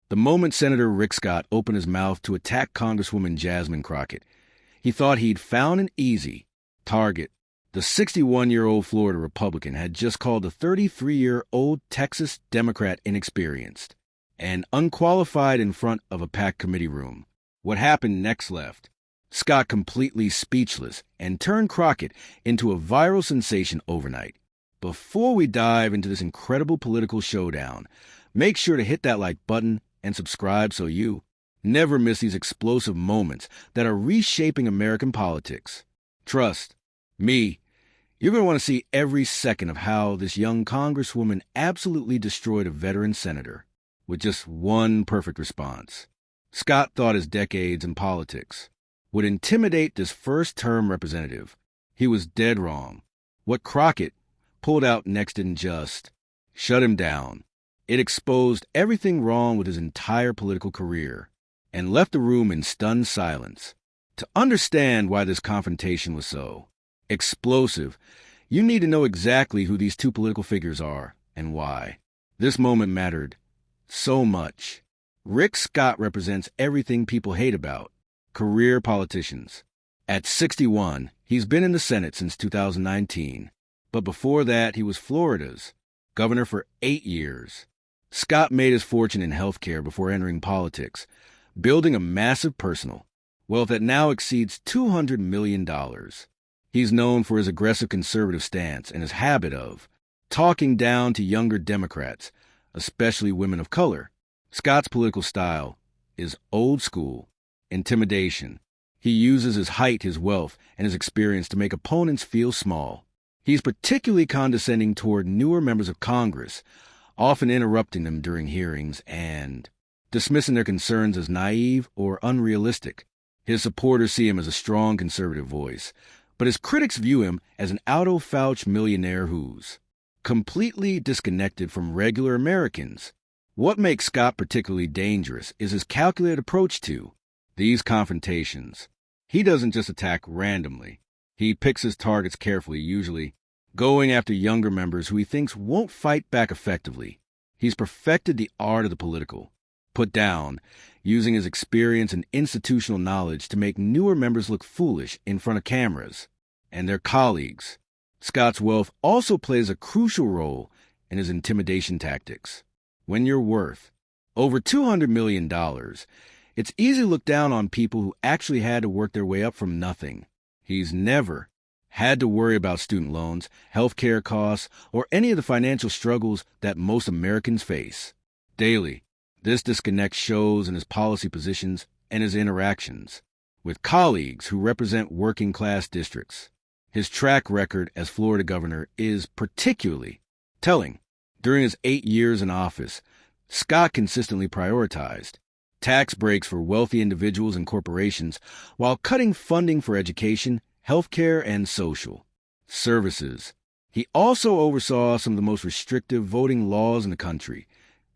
The moment Senator Rick Scott opened his mouth to attack Congresswoman Jasmine Crockett, he thought he'd found an easy target. The 61-year-old Florida Republican had just called the 33-year-old Texas Democrat inexperienced and unqualified in front of a packed committee room. What happened next left Scott completely speechless and turned Crockett into a viral sensation overnight. Before we dive into this incredible political showdown, make sure to hit that like button and subscribe so you never miss these explosive moments that are reshaping American politics. Trust me, you're going to want to see every second of how this young Congresswoman absolutely destroyed a veteran senator with just one perfect response. Scott thought his decades in politics would intimidate this first-term representative. He was dead wrong. What Crockett pulled out next didn't just shut him down. It exposed everything wrong with his entire political career and left the room in stunned silence. To understand why this confrontation was so explosive, you need to know exactly who these two political figures are and why. This moment mattered so much. Rick Scott represents everything people hate about career politicians. At 61, he's been in the Senate since 2019, but before that, he was Florida's governor for 8 years. Scott made his fortune in healthcare before entering politics, building a massive personal wealth that now exceeds $200 million. He's known for his aggressive conservative stance and his habit of talking down to younger Democrats, especially women of color. Scott's political style is old school intimidation. He uses his height, his wealth, and his experience to make opponents feel small. He's particularly condescending toward newer members of Congress, often interrupting them during hearings and dismissing their concerns as naive or unrealistic. His supporters see him as a strong conservative voice, but his critics view him as an out-of-touch millionaire who's completely disconnected from regular Americans. What makes Scott particularly dangerous is his calculated approach to these confrontations. He doesn't just attack randomly. He picks his targets carefully, usually going after younger members who he thinks won't fight back effectively. He's perfected the art of the political put down, using his experience and institutional knowledge to make newer members look foolish in front of cameras and their colleagues. Scott's wealth also plays a crucial role in his intimidation tactics. When you're worth over $200 million, it's easy to look down on people who actually had to work their way up from nothing. He's never had to worry about student loans, healthcare costs, or any of the financial struggles that most Americans face daily. This disconnect shows in his policy positions and his interactions with colleagues who represent working-class districts. His track record as Florida governor is particularly telling. During his 8 years in office, Scott consistently prioritized tax breaks for wealthy individuals and corporations while cutting funding for education, healthcare, and social services. He also oversaw some of the most restrictive voting laws in the country,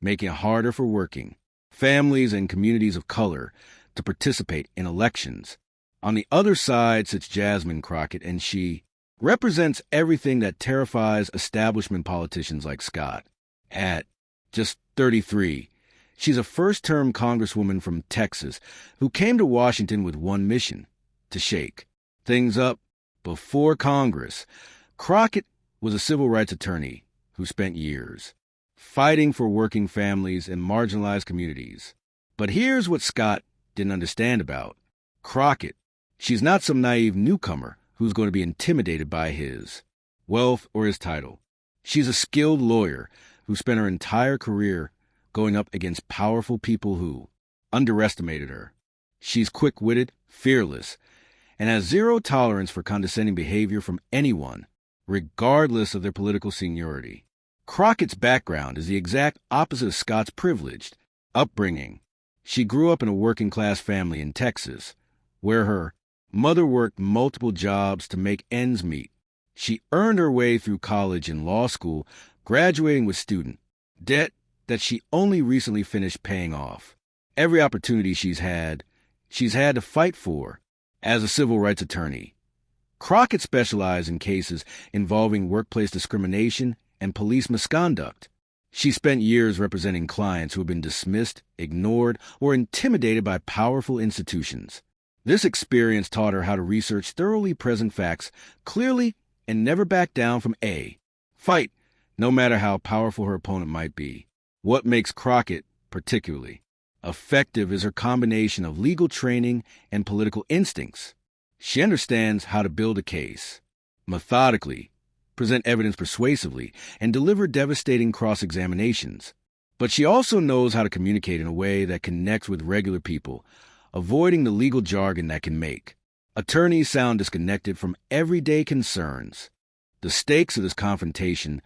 making it harder for working families and communities of color to participate in elections. On the other side sits Jasmine Crockett, and she represents everything that terrifies establishment politicians like Scott. At just 33, she's a first-term congresswoman from Texas who came to Washington with one mission: to shake things up before Congress. Crockett was a civil rights attorney who spent years fighting for working families and marginalized communities. But here's what Scott didn't understand about Crockett. She's not some naive newcomer who's going to be intimidated by his wealth or his title. She's a skilled lawyer who spent her entire career going up against powerful people who underestimated her. She's quick-witted, fearless, and has zero tolerance for condescending behavior from anyone, regardless of their political seniority. Crockett's background is the exact opposite of Scott's privileged upbringing. She grew up in a working-class family in Texas, where her mother worked multiple jobs to make ends meet. She earned her way through college and law school, graduating with student debt that she only recently finished paying off. Every opportunity she's had to fight for as a civil rights attorney. Crockett specialized in cases involving workplace discrimination and police misconduct. She spent years representing clients who had been dismissed, ignored, or intimidated by powerful institutions. This experience taught her how to research thoroughly present facts clearly and never back down from A. Fight, no matter how powerful her opponent might be. What makes Crockett particularly effective is her combination of legal training and political instincts. She understands how to build a case methodically, present evidence persuasively, and deliver devastating cross-examinations. But she also knows how to communicate in a way that connects with regular people, avoiding the legal jargon that can make attorneys sound disconnected from everyday concerns. The stakes of this confrontation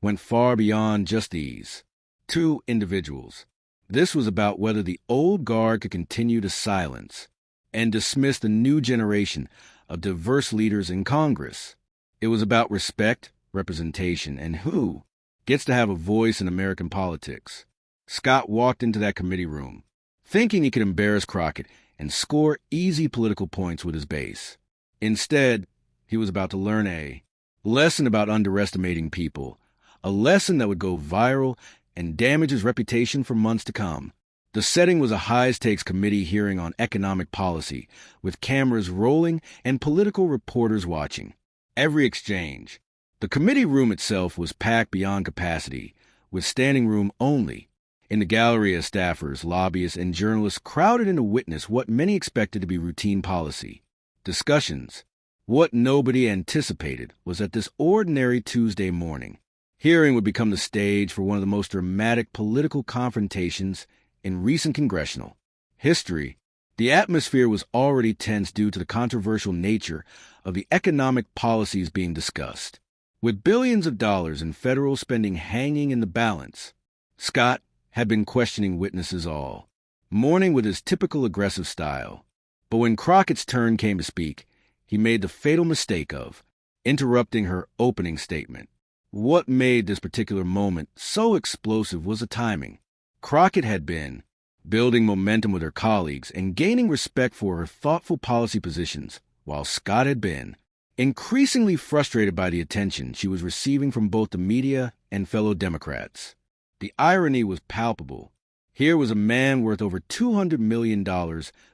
went far beyond just these two individuals. This was about whether the old guard could continue to silence and dismiss the new generation of diverse leaders in Congress. It was about respect, representation, and who gets to have a voice in American politics. Scott walked into that committee room, thinking he could embarrass Crockett and score easy political points with his base. Instead, he was about to learn a lesson about underestimating people, a lesson that would go viral and damage his reputation for months to come. The setting was a high-stakes committee hearing on economic policy, with cameras rolling and political reporters watching every exchange. The committee room itself was packed beyond capacity, with standing room only. In the gallery of staffers, lobbyists, and journalists crowded in to witness what many expected to be routine policy discussions. What nobody anticipated was that this ordinary Tuesday morning hearing would become the stage for one of the most dramatic political confrontations in recent congressional history. The atmosphere was already tense due to the controversial nature of the economic policies being discussed. With billions of dollars in federal spending hanging in the balance, Scott had been questioning witnesses all morning with his typical aggressive style. But when Crockett's turn came to speak, he made the fatal mistake of interrupting her opening statement. What made this particular moment so explosive was the timing. Crockett had been building momentum with her colleagues and gaining respect for her thoughtful policy positions, while Scott had been increasingly frustrated by the attention she was receiving from both the media and fellow Democrats. The irony was palpable. Here was a man worth over $200 million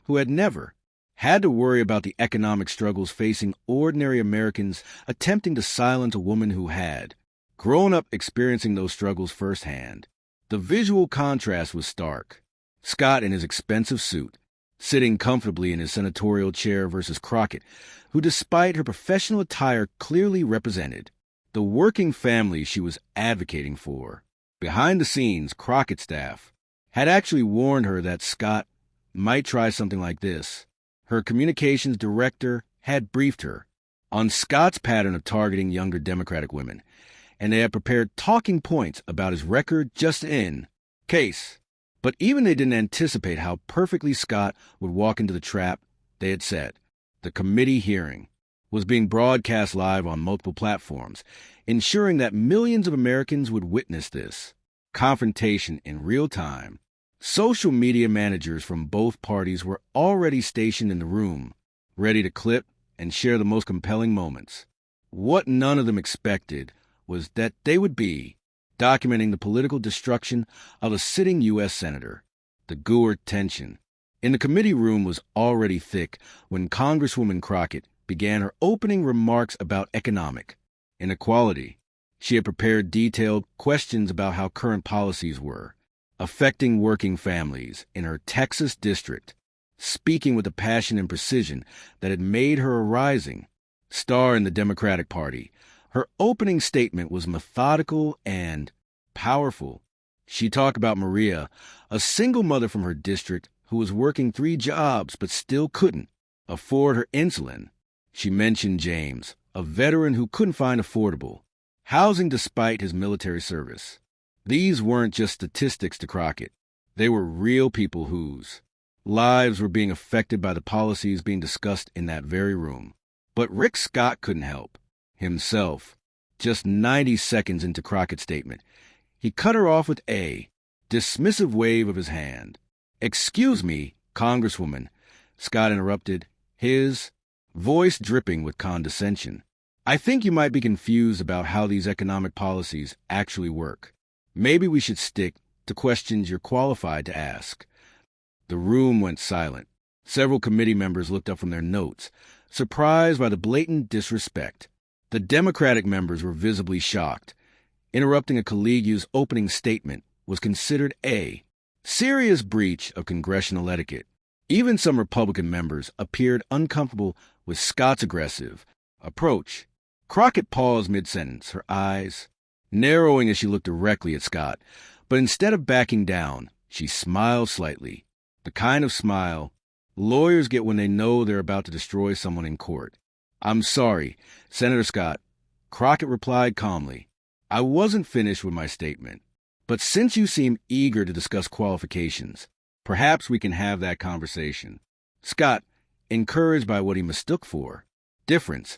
who had never had to worry about the economic struggles facing ordinary Americans attempting to silence a woman who had grown up experiencing those struggles firsthand. The visual contrast was stark. Scott in his expensive suit, sitting comfortably in his senatorial chair versus Crockett, who despite her professional attire clearly represented the working family she was advocating for. Behind the scenes, Crockett's staff had actually warned her that Scott might try something like this. Her communications director had briefed her on Scott's pattern of targeting younger Democratic women, and they had prepared talking points about his record just in case. But even they didn't anticipate how perfectly Scott would walk into the trap they had set. The committee hearing was being broadcast live on multiple platforms, ensuring that millions of Americans would witness this confrontation in real time. Social media managers from both parties were already stationed in the room, ready to clip and share the most compelling moments. What none of them expected was that they would be documenting the political destruction of a sitting U.S. senator. The Gour tension in the committee room was already thick when Congresswoman Crockett began her opening remarks about economic inequality. She had prepared detailed questions about how current policies were affecting working families in her Texas district, speaking with a passion and precision that had made her a rising star in the Democratic Party. Her opening statement was methodical and powerful. She talked about Maria, a single mother from her district who was working 3 jobs but still couldn't afford her insulin. She mentioned James, a veteran who couldn't find affordable housing despite his military service. These weren't just statistics to Crockett. They were real people whose lives were being affected by the policies being discussed in that very room. But Rick Scott couldn't help himself. Just 90 seconds into Crockett's statement, he cut her off with a dismissive wave of his hand. "Excuse me, Congresswoman," Scott interrupted, his voice dripping with condescension. "I think you might be confused about how these economic policies actually work. Maybe we should stick to questions you're qualified to ask." The room went silent. Several committee members looked up from their notes, surprised by the blatant disrespect. The Democratic members were visibly shocked. Interrupting a colleague's opening statement was considered a serious breach of congressional etiquette. Even some Republican members appeared uncomfortable with Scott's aggressive approach. Crockett paused mid-sentence, her eyes narrowing as she looked directly at Scott. But instead of backing down, she smiled slightly. The kind of smile lawyers get when they know they're about to destroy someone in court. "I'm sorry, Senator Scott," Crockett replied calmly. "I wasn't finished with my statement. But since you seem eager to discuss qualifications, perhaps we can have that conversation." Scott, encouraged by what he mistook for difference,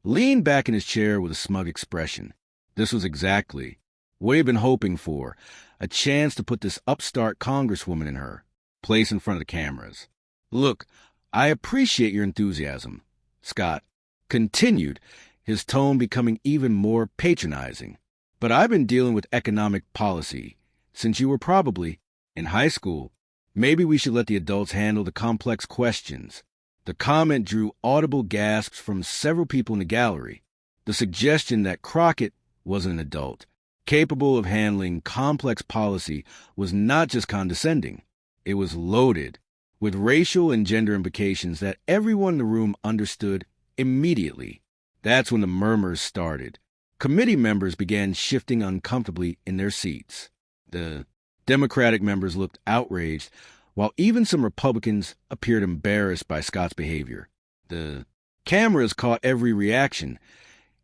leaned back in his chair with a smug expression. This was exactly what he'd been hoping for, a chance to put this upstart congresswoman in her place in front of the cameras. "Look, I appreciate your enthusiasm," Scott continued, his tone becoming even more patronizing. "But I've been dealing with economic policy since you were probably in high school. Maybe we should let the adults handle the complex questions." The comment drew audible gasps from several people in the gallery. The suggestion that Crockett wasn't an adult, capable of handling complex policy, was not just condescending. It was loaded with racial and gender implications that everyone in the room understood immediately. That's when the murmurs started. Committee members began shifting uncomfortably in their seats. The Democratic members looked outraged, while even some Republicans appeared embarrassed by Scott's behavior. The cameras caught every reaction,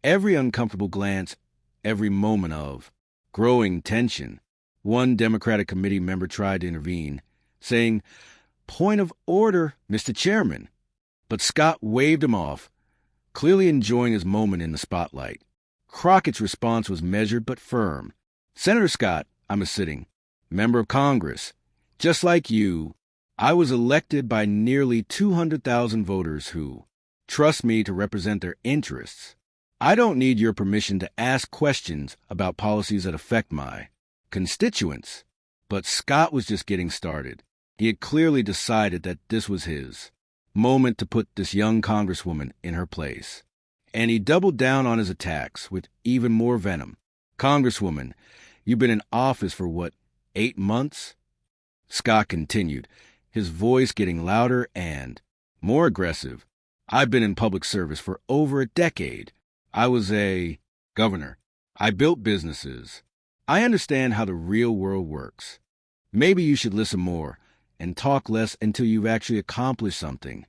every uncomfortable glance, every moment of growing tension. One Democratic committee member tried to intervene, saying, "Point of order, Mr. Chairman." But Scott waved him off, clearly enjoying his moment in the spotlight. Crockett's response was measured but firm. "Senator Scott, I'm a sitting member of Congress. Just like you, I was elected by nearly 200,000 voters who trust me to represent their interests. I don't need your permission to ask questions about policies that affect my constituents." But Scott was just getting started. He had clearly decided that this was his moment to put this young congresswoman in her place. And he doubled down on his attacks with even more venom. "Congresswoman, you've been in office for what, 8 months? Scott continued, his voice getting louder and more aggressive. "I've been in public service for over a decade. I was a governor. I built businesses. I understand how the real world works. Maybe you should listen more and talk less until you've actually accomplished something."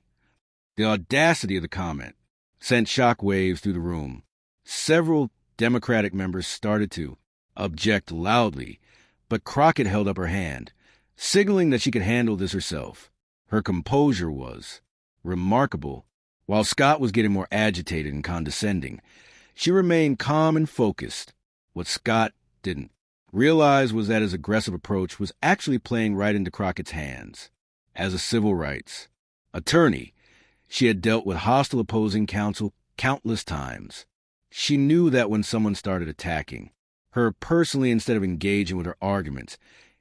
The audacity of the comment sent shockwaves through the room. Several Democratic members started to object loudly, but Crockett held up her hand, signaling that she could handle this herself. Her composure was remarkable. While Scott was getting more agitated and condescending, she remained calm and focused. What Scott didn't realize was that his aggressive approach was actually playing right into Crockett's hands. As a civil rights attorney, she had dealt with hostile opposing counsel countless times. She knew that when someone started attacking her personally instead of engaging with her arguments,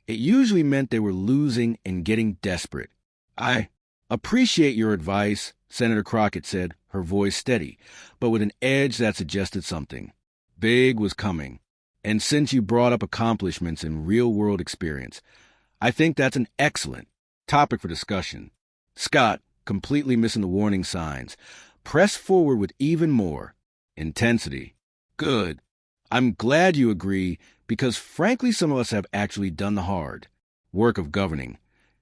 it usually meant they were losing and getting desperate. "I appreciate your advice," Senator Crockett said, her voice steady, but with an edge that suggested something big was coming. "And since you brought up accomplishments and real-world experience, I think that's an excellent topic for discussion." Scott, completely missing the warning signs, pressed forward with even more intensity. "Good. I'm glad you agree, because frankly some of us have actually done the hard work of governing,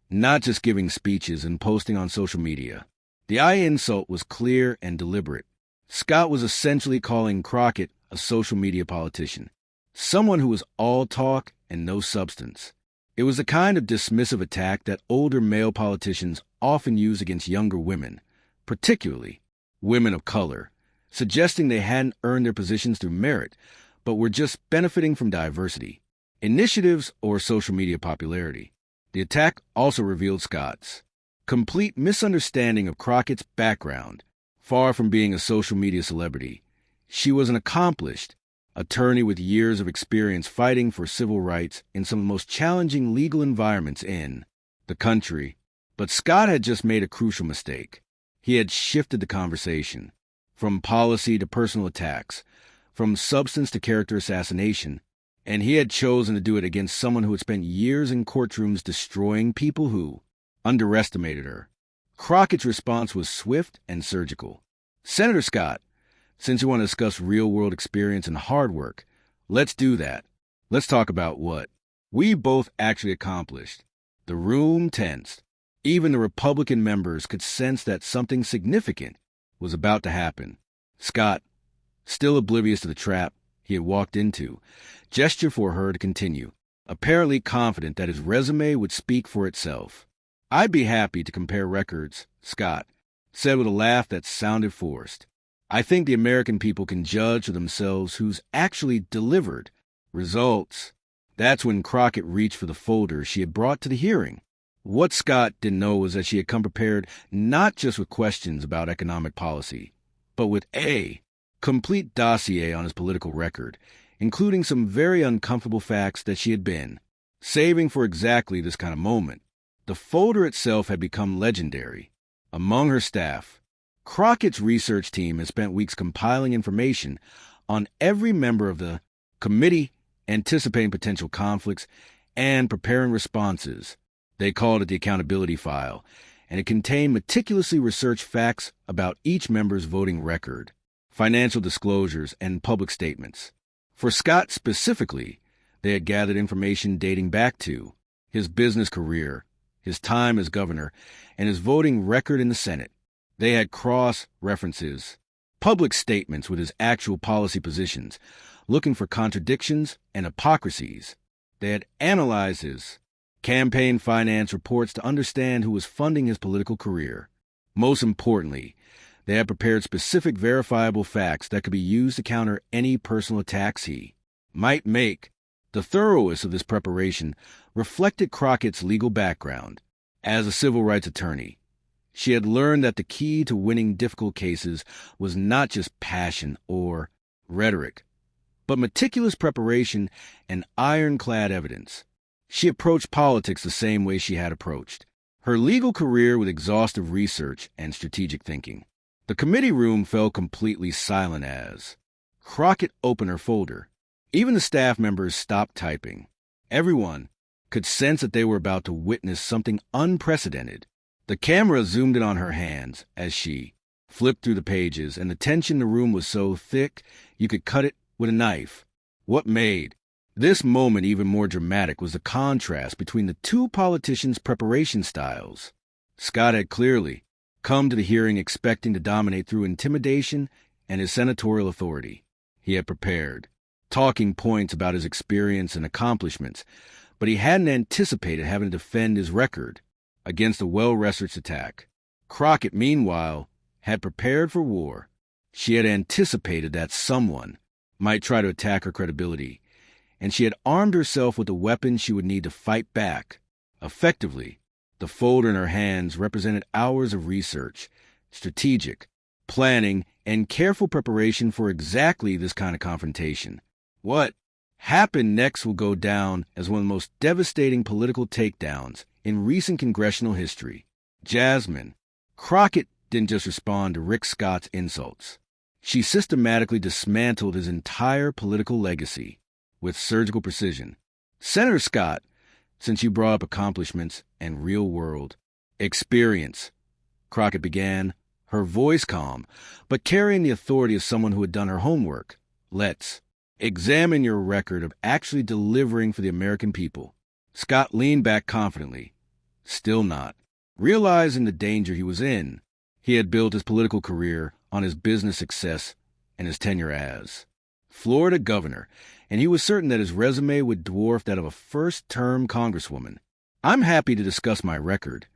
not just giving speeches and posting on social media." The insult was clear and deliberate. Scott was essentially calling Crockett a social media politician, someone who was all talk and no substance. It was the kind of dismissive attack that older male politicians often use against younger women, particularly women of color, suggesting they hadn't earned their positions through merit, but were just benefiting from diversity, initiatives, or social media popularity. The attack also revealed Scott's complete misunderstanding of Crockett's background. Far from being a social media celebrity, she was an accomplished attorney with years of experience fighting for civil rights in some of the most challenging legal environments in the country. But Scott had just made a crucial mistake. He had shifted the conversation from policy to personal attacks, from substance to character assassination, and he had chosen to do it against someone who had spent years in courtrooms destroying people who underestimated her. Crockett's response was swift and surgical. "Senator Scott, since you want to discuss real-world experience and hard work, let's do that. Let's talk about what we both actually accomplished." The room tensed. Even the Republican members could sense that something significant was about to happen. Scott, still oblivious to the trap he had walked into, gestured for her to continue, apparently confident that his resume would speak for itself. "I'd be happy to compare records," Scott said with a laugh that sounded forced. "I think the American people can judge for themselves who's actually delivered results." That's when Crockett reached for the folder she had brought to the hearing. What Scott didn't know was that she had come prepared not just with questions about economic policy, but with a complete dossier on his political record, including some very uncomfortable facts that she had been saving for exactly this kind of moment. The folder itself had become legendary. Among her staff, Crockett's research team had spent weeks compiling information on every member of the committee, anticipating potential conflicts and preparing responses. They called it the accountability file, and it contained meticulously researched facts about each member's voting record, financial disclosures, and public statements. For Scott specifically, they had gathered information dating back to his business career, his time as governor, and his voting record in the Senate. They had cross-references, public statements with his actual policy positions, looking for contradictions and hypocrisies. They had analyzed his campaign finance reports to understand who was funding his political career. Most importantly, they had prepared specific verifiable facts that could be used to counter any personal attacks he might make. The thoroughness of this preparation reflected Crockett's legal background. As a civil rights attorney, she had learned that the key to winning difficult cases was not just passion or rhetoric, but meticulous preparation and ironclad evidence. She approached politics the same way she had approached her legal career, with exhaustive research and strategic thinking. The committee room fell completely silent as Crockett opened her folder. Even the staff members stopped typing. Everyone could sense that they were about to witness something unprecedented. The camera zoomed in on her hands as she flipped through the pages, and the tension in the room was so thick you could cut it with a knife. What made this moment even more dramatic was the contrast between the two politicians' preparation styles. Scott had clearly come to the hearing expecting to dominate through intimidation and his senatorial authority. He had prepared talking points about his experience and accomplishments, but he hadn't anticipated having to defend his record against a well-researched attack. Crockett, meanwhile, had prepared for war. She had anticipated that someone might try to attack her credibility, and she had armed herself with the weapons she would need to fight back. Effectively, the folder in her hands represented hours of research, strategic planning, and careful preparation for exactly this kind of confrontation. What happened next will go down as one of the most devastating political takedowns in recent congressional history. Jasmine Crockett didn't just respond to Rick Scott's insults. She systematically dismantled his entire political legacy with surgical precision. "Senator Scott, since you brought up accomplishments and real-world experience," Crockett began, her voice calm, but carrying the authority of someone who had done her homework. "Let's examine your record of actually delivering for the American people." Scott leaned back confidently, still not realizing the danger he was in. He had built his political career on his business success and his tenure as Florida governor, and he was certain that his resume would dwarf that of a first-term congresswoman. "I'm happy to discuss my record,"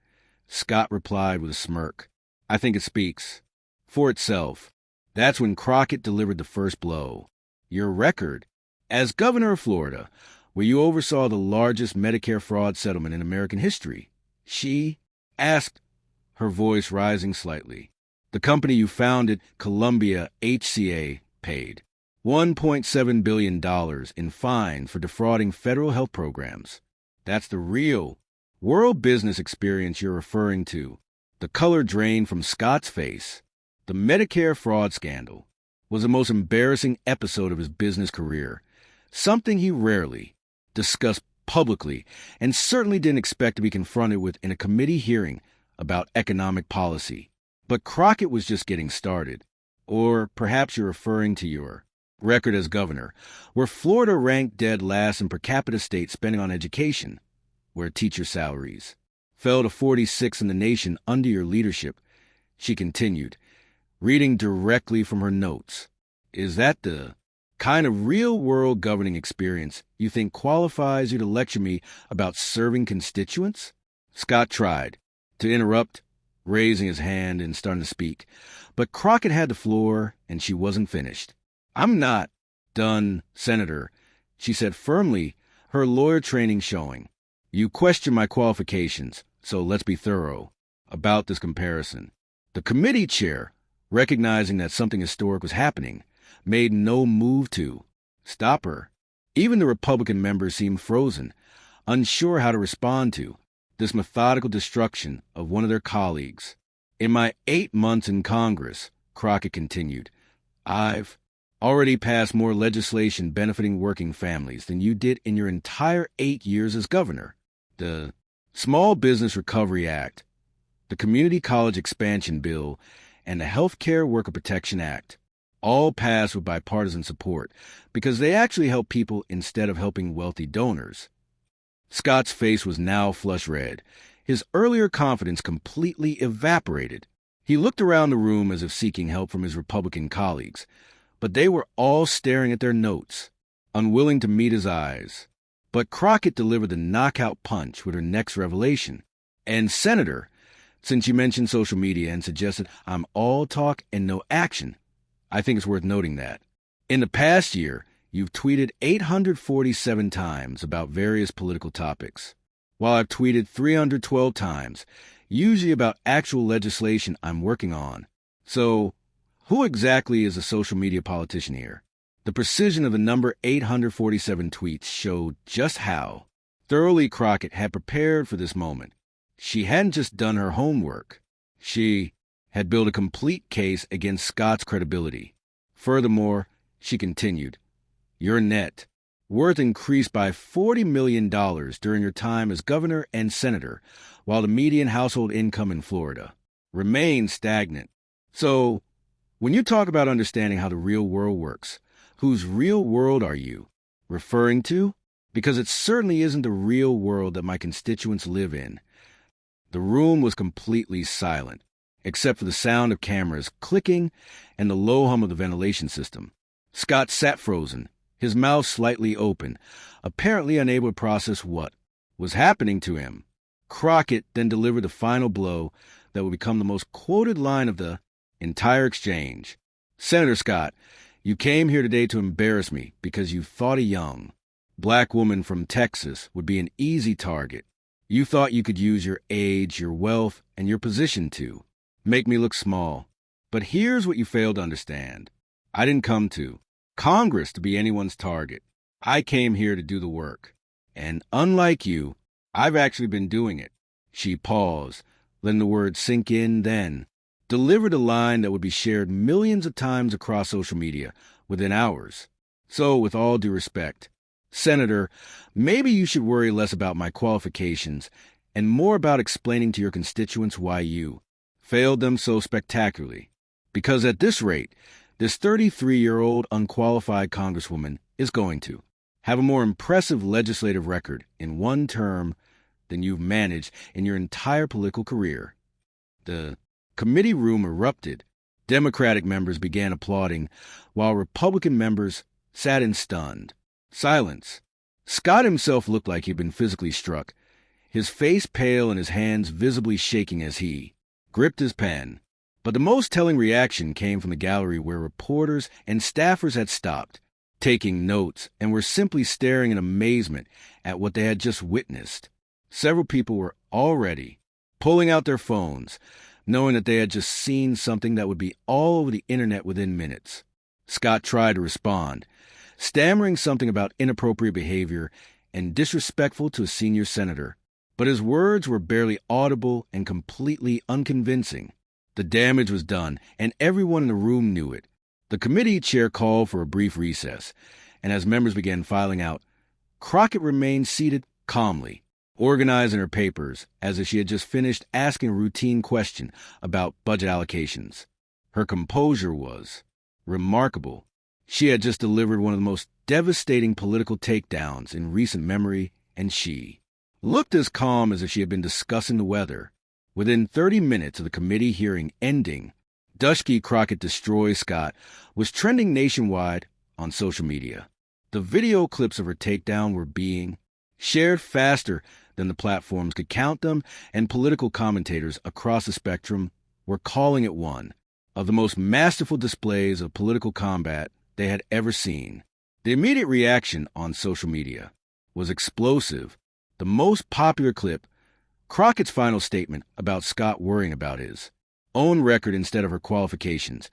Scott replied with a smirk. "I think it speaks for itself." That's when Crockett delivered the first blow. "Your record as governor of Florida, where you oversaw the largest Medicare fraud settlement in American history," she asked, her voice rising slightly. "The company you founded, Columbia HCA, paid $1.7 billion in fine for defrauding federal health programs. That's the real world business experience you're referring to. The color drained from Scott's face. The Medicare fraud scandal was the most embarrassing episode of his business career, something he rarely discussed publicly and certainly didn't expect to be confronted with in a committee hearing about economic policy. But Crockett was just getting started. Or perhaps you're referring to your record as governor, where Florida ranked dead last in per capita state spending on education, where teacher salaries fell to 46 in the nation under your leadership. She continued, reading directly from her notes. Is that the kind of real-world governing experience you think qualifies you to lecture me about serving constituents? Scott tried to interrupt, raising his hand and starting to speak, but Crockett had the floor and she wasn't finished. I'm not done, Senator, she said firmly, her lawyer training showing. You question my qualifications, so let's be thorough about this comparison. The committee chair, recognizing that something historic was happening, made no move to stop her. Even the Republican members seemed frozen, unsure how to respond to this methodical destruction of one of their colleagues. In my 8 months in Congress, Crockett continued, I've already passed more legislation benefiting working families than you did in your entire 8 years as governor. The Small Business Recovery Act, the Community College Expansion Bill, and the Health Care Worker Protection Act all passed with bipartisan support because they actually help people instead of helping wealthy donors. Scott's face was now flush red. His earlier confidence completely evaporated. He looked around the room as if seeking help from his Republican colleagues, but they were all staring at their notes, unwilling to meet his eyes. But Crockett delivered the knockout punch with her next revelation. And Senator, since you mentioned social media and suggested I'm all talk and no action, I think it's worth noting that. In the past year, you've tweeted 847 times about various political topics, while I've tweeted 312 times, usually about actual legislation I'm working on. So, who exactly is a social media politician here? The precision of the number 847 tweets showed just how thoroughly Crockett had prepared for this moment. She hadn't just done her homework. She had built a complete case against Scott's credibility. Furthermore, she continued, your net worth increased by $40 million during your time as governor and senator, while the median household income in Florida remained stagnant. So, when you talk about understanding how the real world works, whose real world are you referring to? Because it certainly isn't the real world that my constituents live in. The room was completely silent, except for the sound of cameras clicking and the low hum of the ventilation system. Scott sat frozen, his mouth slightly open, apparently unable to process what was happening to him. Crockett then delivered the final blow that would become the most quoted line of the entire exchange. Senator Scott, you came here today to embarrass me because you thought a young black woman from Texas would be an easy target. You thought you could use your age, your wealth, and your position to make me look small. But here's what you failed to understand. I didn't come to Congress to be anyone's target. I came here to do the work. And unlike you, I've actually been doing it. She paused, letting the words sink in, then delivered a line that would be shared millions of times across social media within hours. So, with all due respect, Senator, maybe you should worry less about my qualifications and more about explaining to your constituents why you failed them so spectacularly. Because at this rate, this 33-year-old unqualified congresswoman is going to have a more impressive legislative record in one term than you've managed in your entire political career. The committee room erupted. Democratic members began applauding, while Republican members sat in stunned silence. Scott himself looked like he'd been physically struck, his face pale and his hands visibly shaking as he gripped his pen. But the most telling reaction came from the gallery where reporters and staffers had stopped, taking notes, and were simply staring in amazement at what they had just witnessed. Several people were already pulling out their phones, knowing that they had just seen something that would be all over the internet within minutes. Scott tried to respond, stammering something about inappropriate behavior and disrespectful to a senior senator, but his words were barely audible and completely unconvincing. The damage was done, and everyone in the room knew it. The committee chair called for a brief recess, and as members began filing out, Crockett remained seated calmly, organizing her papers as if she had just finished asking a routine question about budget allocations. Her composure was remarkable. She had just delivered one of the most devastating political takedowns in recent memory, and she looked as calm as if she had been discussing the weather. Within 30 minutes of the committee hearing ending, Dushki Crockett Destroys Scott was trending nationwide on social media. The video clips of her takedown were being shared faster than the platforms could count them, and political commentators across the spectrum were calling it one of the most masterful displays of political combat they had ever seen. The immediate reaction on social media was explosive. The most popular clip, Crockett's final statement about Scott worrying about his own record instead of her qualifications,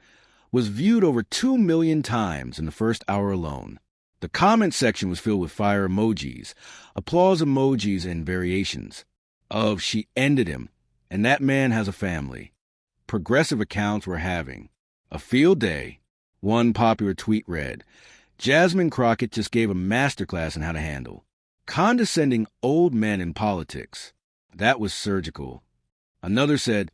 was viewed over 2 million times in the first hour alone. The comment section was filled with fire emojis, applause emojis, and variations of "she ended him," and "that man has a family." Progressive accounts were having a field day. One popular tweet read, "Jasmine Crockett just gave a masterclass on how to handle condescending old men in politics. That was surgical." Another said,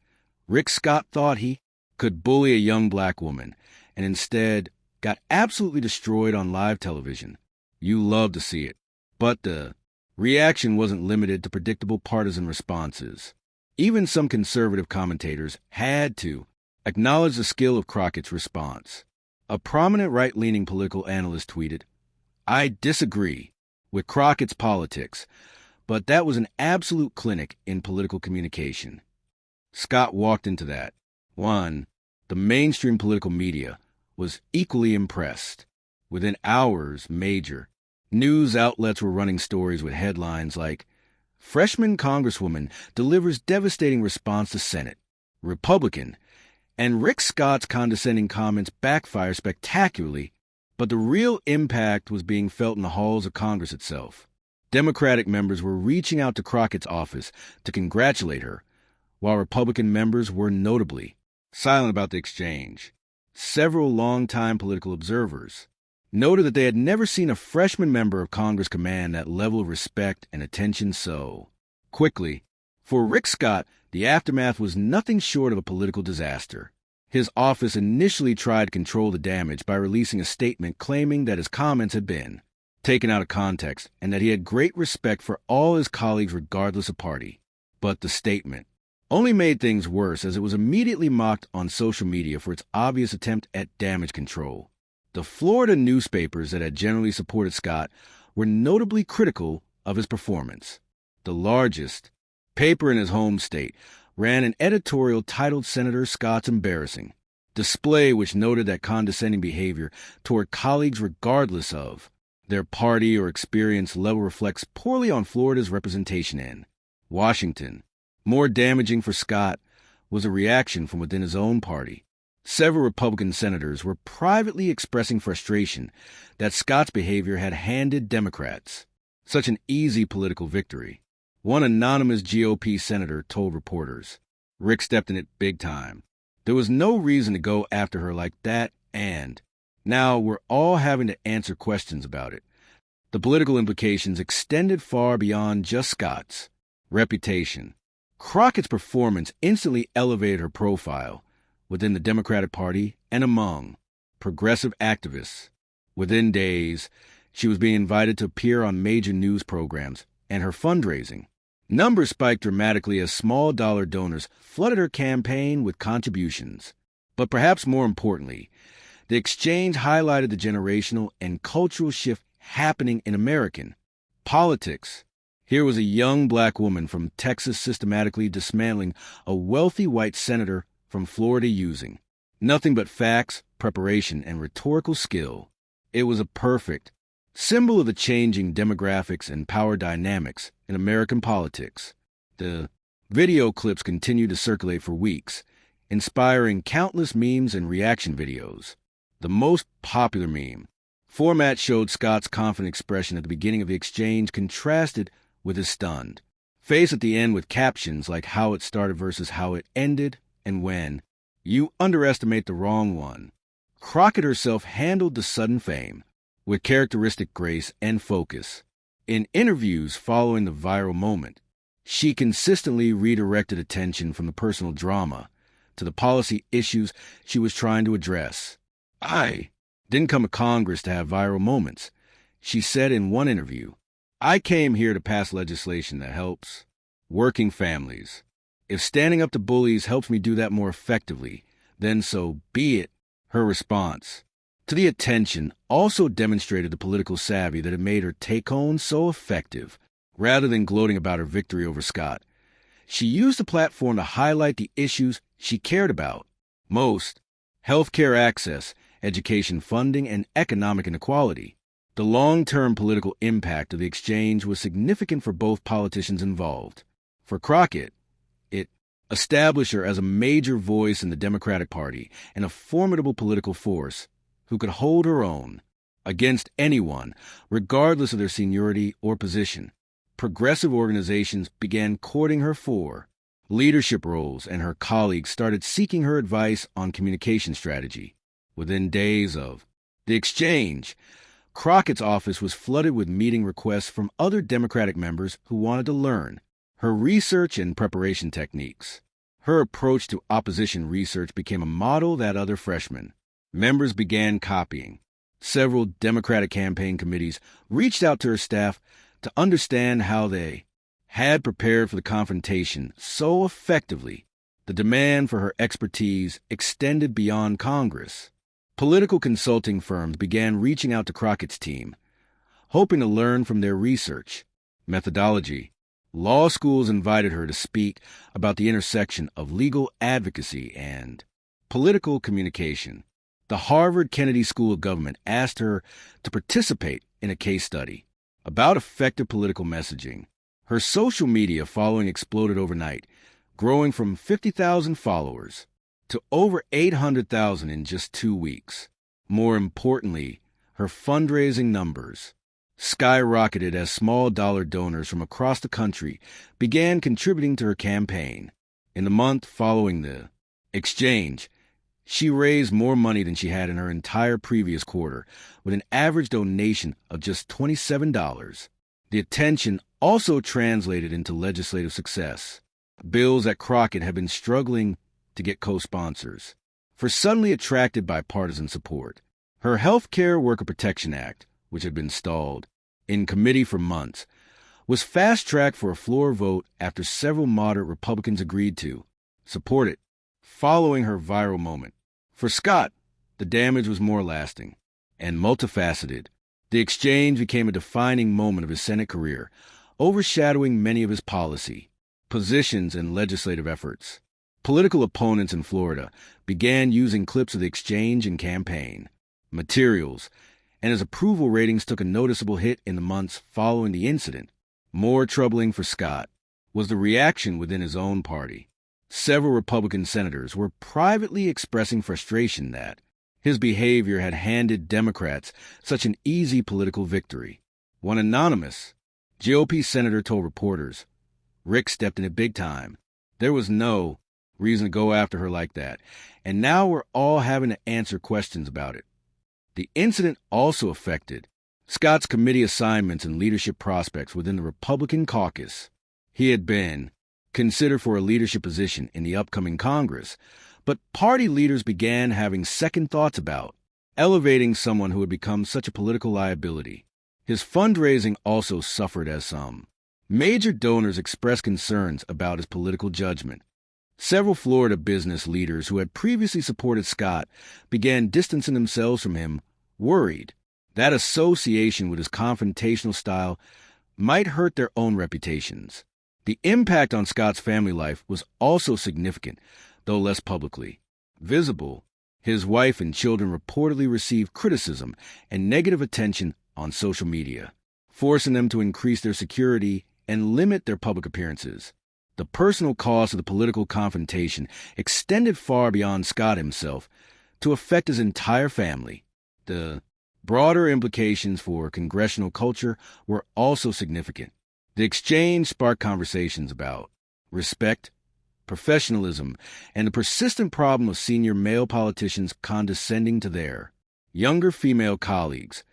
"Rick Scott thought he could bully a young black woman, and instead got absolutely destroyed on live television. You love to see it." But the reaction wasn't limited to predictable partisan responses. Even some conservative commentators had to acknowledge the skill of Crockett's response. A prominent right-leaning political analyst tweeted, "I disagree with Crockett's politics, but that was an absolute clinic in political communication." Scott walked into that. One, the mainstream political media was equally impressed. Within hours, major news outlets were running stories with headlines like, "Freshman Congresswoman delivers devastating response to Senate," "Republican," and "Rick Scott's condescending comments backfire spectacularly," but the real impact was being felt in the halls of Congress itself. Democratic members were reaching out to Crockett's office to congratulate her, while Republican members were notably silent about the exchange. Several longtime political observers noted that they had never seen a freshman member of Congress command that level of respect and attention so quickly. For Rick Scott, the aftermath was nothing short of a political disaster. His office initially tried to control the damage by releasing a statement claiming that his comments had been taken out of context and that he had great respect for all his colleagues regardless of party. But the statement only made things worse as it was immediately mocked on social media for its obvious attempt at damage control. The Florida newspapers that had generally supported Scott were notably critical of his performance. The largest paper in his home state ran an editorial titled "Senator Scott's Embarrassing Display," which noted that condescending behavior toward colleagues regardless of their party or experience level reflects poorly on Florida's representation in Washington. More damaging for Scott was a reaction from within his own party. Several Republican senators were privately expressing frustration that Scott's behavior had handed Democrats such an easy political victory. One anonymous GOP senator told reporters, "Rick stepped in it big time. There was no reason to go after her like that, and now we're all having to answer questions about it." The political implications extended far beyond just Scott's reputation. Crockett's performance instantly elevated her profile within the Democratic Party and among progressive activists. Within days, she was being invited to appear on major news programs, and her fundraising numbers spiked dramatically as small-dollar donors flooded her campaign with contributions. But perhaps more importantly, the exchange highlighted the generational and cultural shift happening in American politics. Here was a young black woman from Texas systematically dismantling a wealthy white senator from Florida using nothing but facts, preparation, and rhetorical skill. It was a perfect symbol of the changing demographics and power dynamics in American politics. The video clips continued to circulate for weeks, inspiring countless memes and reaction videos. The most popular meme. Format showed Scott's confident expression at the beginning of the exchange contrasted with his stunned face at the end with captions like how it started versus how it ended and when. You underestimate the wrong one. Crockett herself handled the sudden fame with characteristic grace and focus. In interviews following the viral moment, she consistently redirected attention from the personal drama to the policy issues she was trying to address. I didn't come to Congress to have viral moments, she said in one interview. I came here to pass legislation that helps working families. If standing up to bullies helps me do that more effectively, then so be it. Her response to the attention also demonstrated the political savvy that had made her take-home so effective. Rather than gloating about her victory over Scott, she used the platform to highlight the issues she cared about most: healthcare access, education funding, and economic inequality. The long-term political impact of the exchange was significant for both politicians involved. For Crockett, it established her as a major voice in the Democratic Party and a formidable political force who could hold her own against anyone, regardless of their seniority or position. Progressive organizations began courting her for leadership roles, and her colleagues started seeking her advice on communication strategy. Within days of the exchange, Crockett's office was flooded with meeting requests from other Democratic members who wanted to learn her research and preparation techniques. Her approach to opposition research became a model that other freshmen members began copying. Several Democratic campaign committees reached out to her staff to understand how they had prepared for the confrontation so effectively. The demand for her expertise extended beyond Congress. Political consulting firms began reaching out to Crockett's team, hoping to learn from their research methodology. Law schools invited her to speak about the intersection of legal advocacy and political communication. The Harvard Kennedy School of Government asked her to participate in a case study about effective political messaging. Her social media following exploded overnight, growing from 50,000 followers to over 800,000 in just 2 weeks. More importantly, her fundraising numbers skyrocketed as small-dollar donors from across the country began contributing to her campaign. In the month following the exchange, she raised more money than she had in her entire previous quarter, with an average donation of just $27. The attention also translated into legislative success. Bills that Crockett had been struggling to get co-sponsors for suddenly attracted bipartisan support. Her Health Care Worker Protection Act, which had been stalled in committee for months, was fast-tracked for a floor vote after several moderate Republicans agreed to support it. Following her viral moment, for Scott, the damage was more lasting and multifaceted. The exchange became a defining moment of his Senate career, overshadowing many of his policy positions and legislative efforts. Political opponents in Florida began using clips of the exchange and campaign materials, and his approval ratings took a noticeable hit in the months following the incident. More troubling for Scott was the reaction within his own party. Several Republican senators were privately expressing frustration that his behavior had handed Democrats such an easy political victory. One anonymous GOP senator told reporters, "Rick stepped in it big time. There was no reason to go after her like that, and now we're all having to answer questions about it." The incident also affected Scott's committee assignments and leadership prospects within the Republican caucus. He had been considered for a leadership position in the upcoming Congress, but party leaders began having second thoughts about elevating someone who had become such a political liability. His fundraising also suffered as some major donors expressed concerns about his political judgment. Several Florida business leaders who had previously supported Scott began distancing themselves from him, worried that association with his confrontational style might hurt their own reputations. The impact on Scott's family life was also significant, though less publicly visible. His wife and children reportedly received criticism and negative attention on social media, forcing them to increase their security and limit their public appearances. The personal cost of the political confrontation extended far beyond Scott himself, to affect his entire family. The broader implications for congressional culture were also significant. The exchange sparked conversations about respect, professionalism, and the persistent problem of senior male politicians condescending to their younger female colleagues,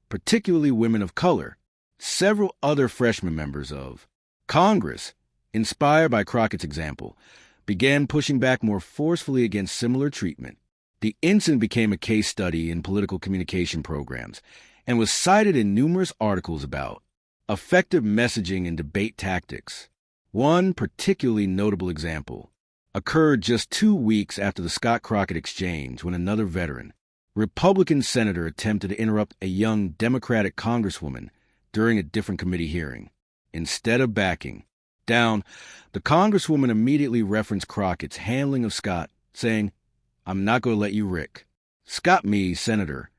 particularly women of color. Several other freshman members of Congress, inspired by Crockett's example, began pushing back more forcefully against similar treatment. The incident became a case study in political communication programs and was cited in numerous articles about effective messaging and debate tactics. One particularly notable example occurred just 2 weeks after the Scott-Crockett exchange when another veteran, Republican senator, attempted to interrupt a young Democratic congresswoman during a different committee hearing. Instead of backing down, the congresswoman immediately referenced Crockett's handling of Scott, saying, "I'm not going to let you Rick. Scott me, Senator."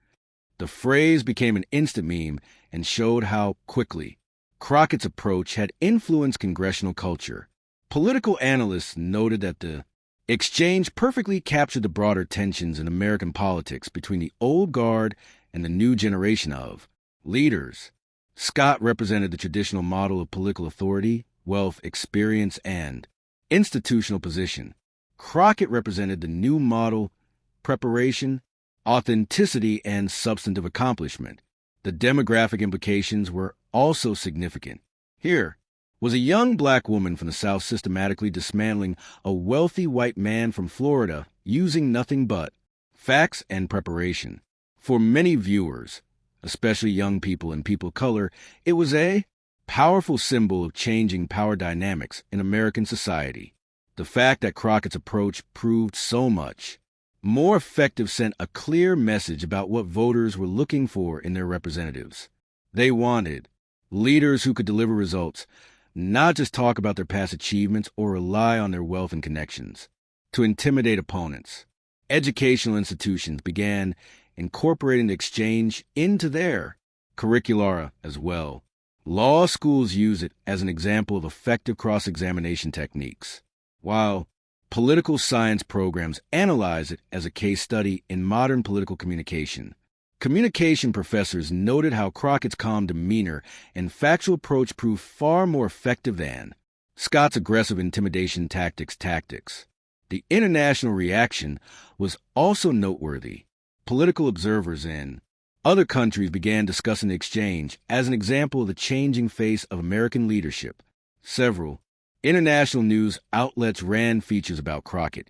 The phrase became an instant meme and showed how quickly Crockett's approach had influenced congressional culture. Political analysts noted that the exchange perfectly captured the broader tensions in American politics between the old guard and the new generation of leaders. Scott represented the traditional model of political authority, wealth, experience, and institutional position. Crockett represented the new model, preparation, authenticity, and substantive accomplishment. The demographic implications were also significant. Here was a young black woman from the South systematically dismantling a wealthy white man from Florida using nothing but facts and preparation. For many viewers, especially young people and people of color, it was a powerful symbol of changing power dynamics in American society. The fact that Crockett's approach proved so much more effective sent a clear message about what voters were looking for in their representatives. They wanted leaders who could deliver results, not just talk about their past achievements or rely on their wealth and connections to intimidate opponents. Educational institutions began incorporating the exchange into their curricula as well. Law schools use it as an example of effective cross-examination techniques, while political science programs analyze it as a case study in modern political communication. Communication professors noted how Crockett's calm demeanor and factual approach proved far more effective than Scott's aggressive intimidation tactics. The international reaction was also noteworthy. Political observers in other countries began discussing the exchange as an example of the changing face of American leadership. Several international news outlets ran features about Crockett,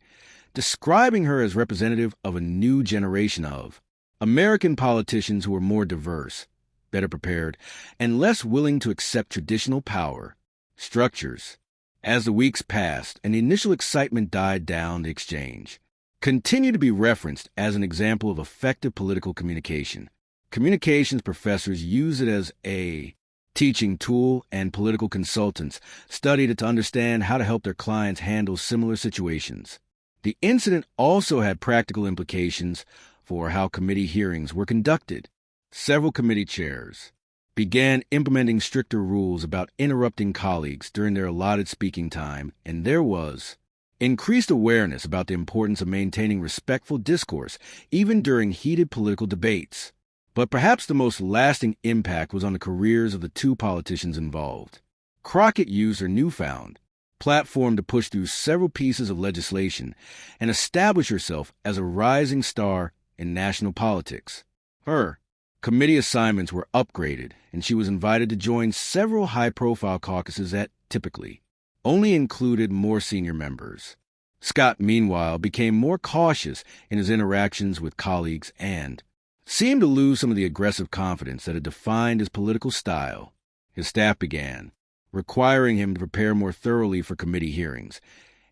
describing her as representative of a new generation of American politicians who were more diverse, better prepared, and less willing to accept traditional power structures. As the weeks passed and the initial excitement died down, the exchange continued to be referenced as an example of effective political communication. Communications professors use it as a teaching tool, and political consultants studied it to understand how to help their clients handle similar situations. The incident also had practical implications for how committee hearings were conducted. Several committee chairs began implementing stricter rules about interrupting colleagues during their allotted speaking time, and there was increased awareness about the importance of maintaining respectful discourse even during heated political debates. But perhaps the most lasting impact was on the careers of the two politicians involved. Crockett used her newfound platform to push through several pieces of legislation and establish herself as a rising star in national politics. Her committee assignments were upgraded, and she was invited to join several high-profile caucuses that typically only included more senior members. Scott, meanwhile, became more cautious in his interactions with colleagues and seemed to lose some of the aggressive confidence that had defined his political style. His staff began requiring him to prepare more thoroughly for committee hearings,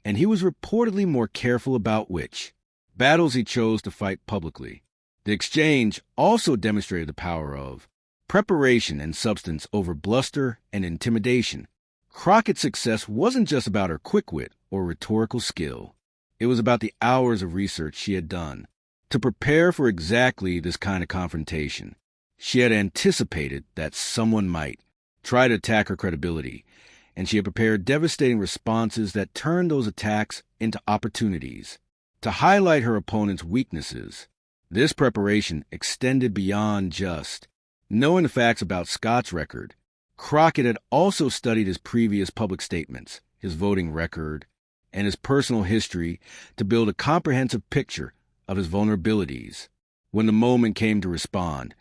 and he was reportedly more careful about which battles he chose to fight publicly. The exchange also demonstrated the power of preparation and substance over bluster and intimidation. Crockett's success wasn't just about her quick wit or rhetorical skill. It was about the hours of research she had done to prepare for exactly this kind of confrontation. She had anticipated that someone might try to attack her credibility, and she had prepared devastating responses that turned those attacks into opportunities to highlight her opponent's weaknesses. This preparation extended beyond just knowing the facts about Scott's record. Crockett had also studied his previous public statements, his voting record, and his personal history to build a comprehensive picture of his vulnerabilities. When the moment came to respond,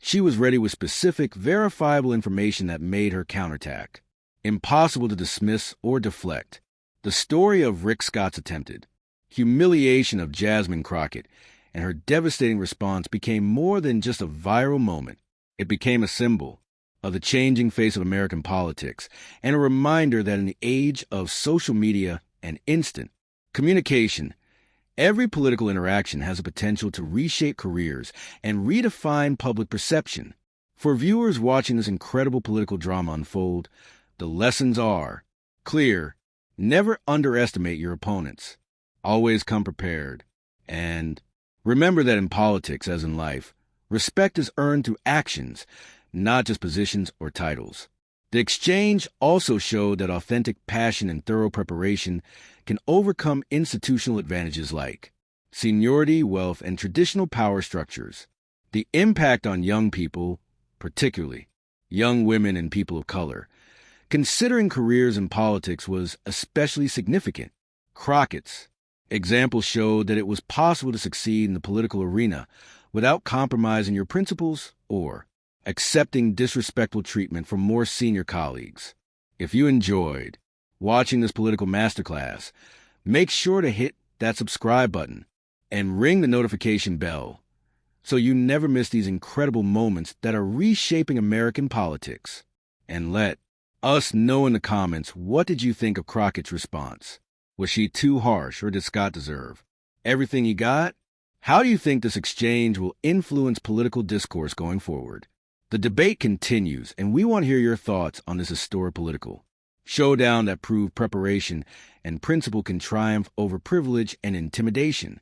she was ready with specific, verifiable information that made her counterattack impossible to dismiss or deflect. The story of Rick Scott's attempted humiliation of Jasmine Crockett and her devastating response became more than just a viral moment. It became a symbol of the changing face of American politics and a reminder that in the age of social media and instant communication, every political interaction has the potential to reshape careers and redefine public perception. For viewers watching this incredible political drama unfold, the lessons are clear. Never underestimate your opponents. Always come prepared. And remember that in politics, as in life, respect is earned through actions, not just positions or titles. The exchange also showed that authentic passion and thorough preparation can overcome institutional advantages like seniority, wealth, and traditional power structures. The impact on young people, particularly young women and people of color, considering careers in politics, was especially significant. Crockett's example showed that it was possible to succeed in the political arena without compromising your principles or accepting disrespectful treatment from more senior colleagues. If you enjoyed watching this political masterclass, make sure to hit that subscribe button and ring the notification bell so you never miss these incredible moments that are reshaping American politics. And let us know in the comments, what did you think of Crockett's response? Was she too harsh, or did Scott deserve everything he got? How do you think this exchange will influence political discourse going forward? The debate continues, and we want to hear your thoughts on this historic political showdown that proved preparation and principle can triumph over privilege and intimidation.